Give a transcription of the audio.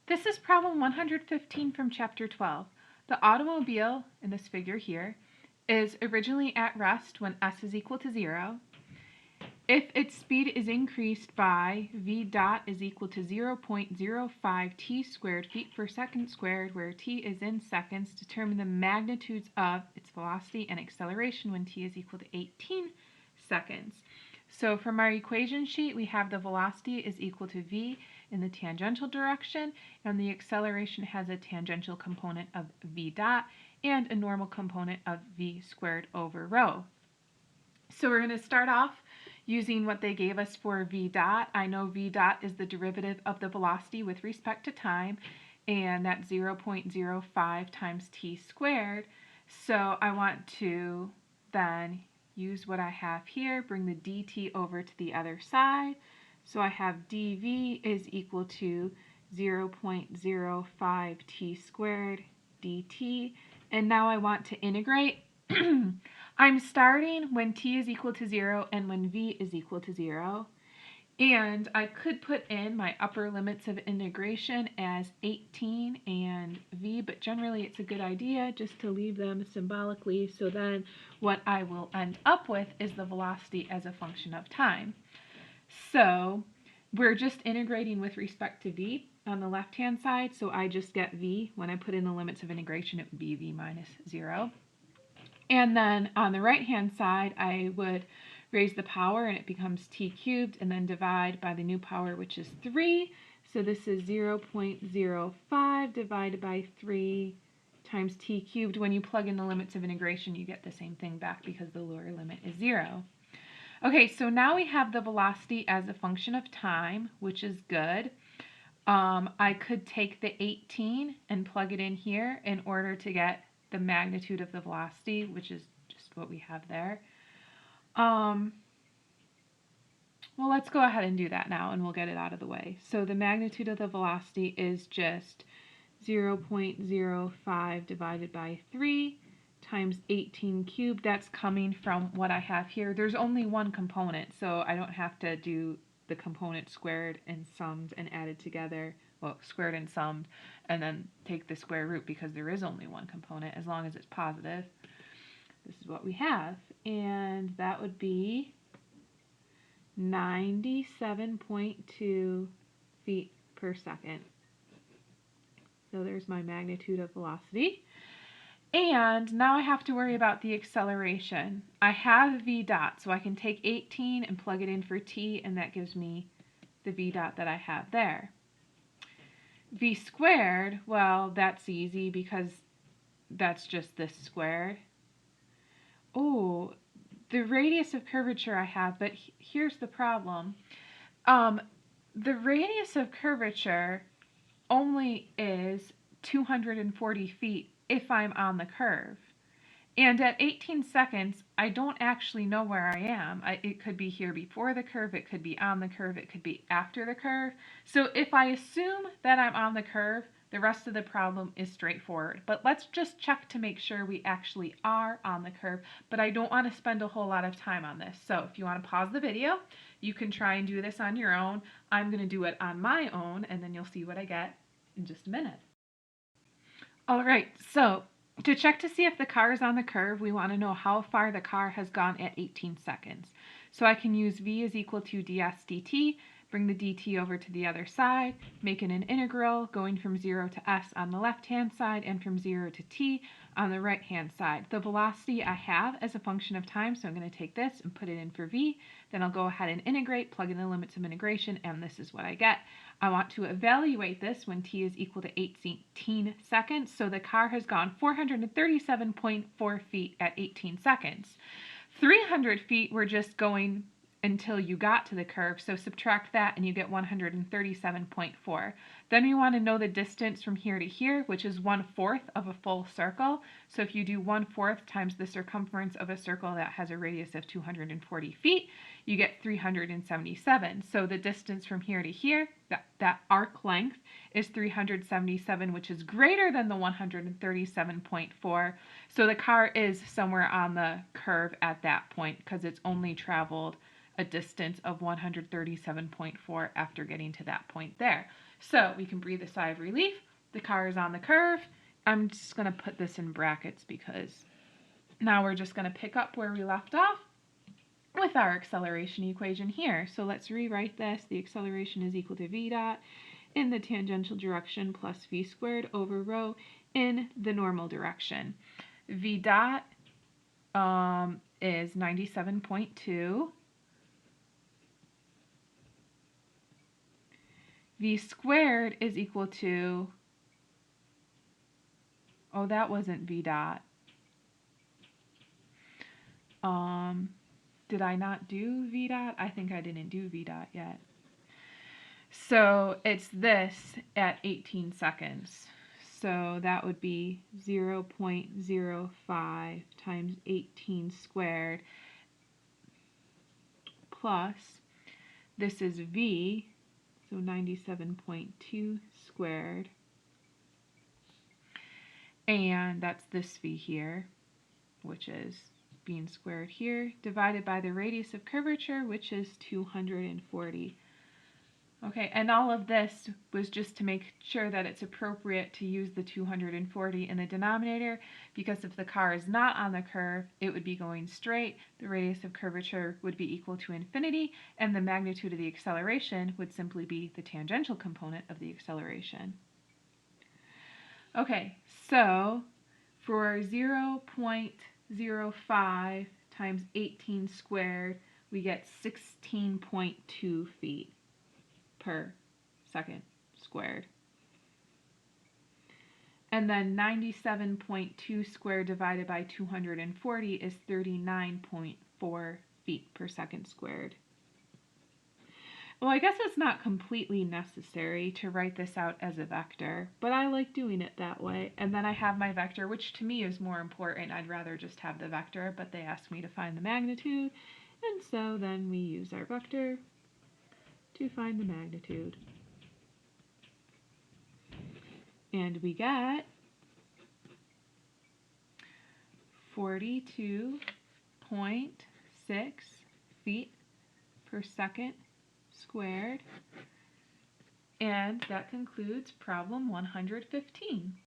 This is problem 115 from chapter 12. The automobile, in this figure here, is originally at rest when s is equal to 0. If its speed is increased by v dot is equal to 0.05 t squared feet per second squared, where t is in seconds, determine the magnitudes of its velocity and acceleration when t is equal to 18 seconds. So from our equation sheet, we have the velocity is equal to v in the tangential direction, and the acceleration has a tangential component of v dot and a normal component of v squared over rho. So we're going to start off using what they gave us for v dot. I know v dot is the derivative of the velocity with respect to time, and that's 0.05 times t squared. So I want to then use what I have here, bring the dt over to the other side. So I have dv is equal to 0.05 t squared dt. And now I want to integrate. I'm starting when t is equal to 0 and when v is equal to 0. And I could put in my upper limits of integration as 18 and v, but generally it's a good idea just to leave them symbolically, so then what I will end up with is the velocity as a function of time. So we're just integrating with respect to v on the left-hand side, so I just get v. When I put in the limits of integration, it would be v minus 0. And then on the right-hand side, I would raise the power and it becomes t cubed, and then divide by the new power, which is 3. So this is 0.05 divided by 3 times t cubed. When you plug in the limits of integration, you get the same thing back because the lower limit is 0. Okay, so now we have the velocity as a function of time, which is good. I could take the 18 and plug it in here in order to get the magnitude of the velocity, which is just what we have there. Well, let's go ahead and do that now, and we'll get it out of the way. So the magnitude of the velocity is just 0.05 divided by 3 times 18 cubed. That's coming from what I have here. There's only one component, so I don't have to do the component squared and summed and added together. Well, squared and summed, and then take the square root because there is only one component as long as it's positive. This is what we have, and that would be 97.2 feet per second. So there's my magnitude of velocity. And now I have to worry about the acceleration. I have v dot, so I can take 18 and plug it in for t, and that gives me the v dot that I have there. V squared, well, that's easy because that's just this squared. Oh, the radius of curvature I have, but here's the problem. The radius of curvature only is 240 feet if I'm on the curve. And at 18 seconds, I don't actually know where I am. It could be here before the curve, it could be on the curve, it could be after the curve. So if I assume that I'm on the curve, the rest of the problem is straightforward. But let's just check to make sure we actually are on the curve, but I don't want to spend a whole lot of time on this. So if you want to pause the video, you can try and do this on your own. I'm going to do it on my own, and then you'll see what I get in just a minute. All right, so to check to see if the car is on the curve, we want to know how far the car has gone at 18 seconds. So I can use v is equal to ds dt, bring the dt over to the other side, make it an integral going from 0 to s on the left-hand side and from 0 to t on the right-hand side. The velocity I have as a function of time, so I'm going to take this and put it in for v. Then I'll go ahead and integrate, plug in the limits of integration, and this is what I get. I want to evaluate this when t is equal to 18 seconds. So the car has gone 437.4 feet at 18 seconds. 300 feet were just going until you got to the curve, so subtract that and you get 137.4. Then we want to know the distance from here to here, which is 1/4 of a full circle. So if you do 1/4 times the circumference of a circle that has a radius of 240 feet, you get 377. So the distance from here to here, that arc length, is 377, which is greater than the 137.4. So the car is somewhere on the curve at that point because it's only traveled a distance of 137.4 after getting to that point there. So we can breathe a sigh of relief. The car is on the curve. I'm just going to put this in brackets because now we're just going to pick up where we left off with our acceleration equation here. So let's rewrite this. The acceleration is equal to v dot in the tangential direction plus v squared over rho in the normal direction. V dot is 97.2. V squared is equal to, oh, that wasn't v dot. Did I not do v dot? I think I didn't do v dot yet. So it's this at 18 seconds. So that would be 0.05 times 18 squared plus, this is v, so 97.2 squared. And that's this v here, which is being squared here, divided by the radius of curvature, which is 240. Okay, and all of this was just to make sure that it's appropriate to use the 240 in the denominator, because if the car is not on the curve, it would be going straight, the radius of curvature would be equal to infinity, and the magnitude of the acceleration would simply be the tangential component of the acceleration. Okay, so for 0.05 times 18 squared, we get 16.2 feet per second squared. And then 97.2 squared divided by 240 is 39.4 feet per second squared. Well, I guess it's not completely necessary to write this out as a vector, but I like doing it that way. And then I have my vector, which to me is more important. I'd rather just have the vector, but they asked me to find the magnitude, and so then we use our vector to find the magnitude. And we get 42.6 feet per second squared. And that concludes problem 115.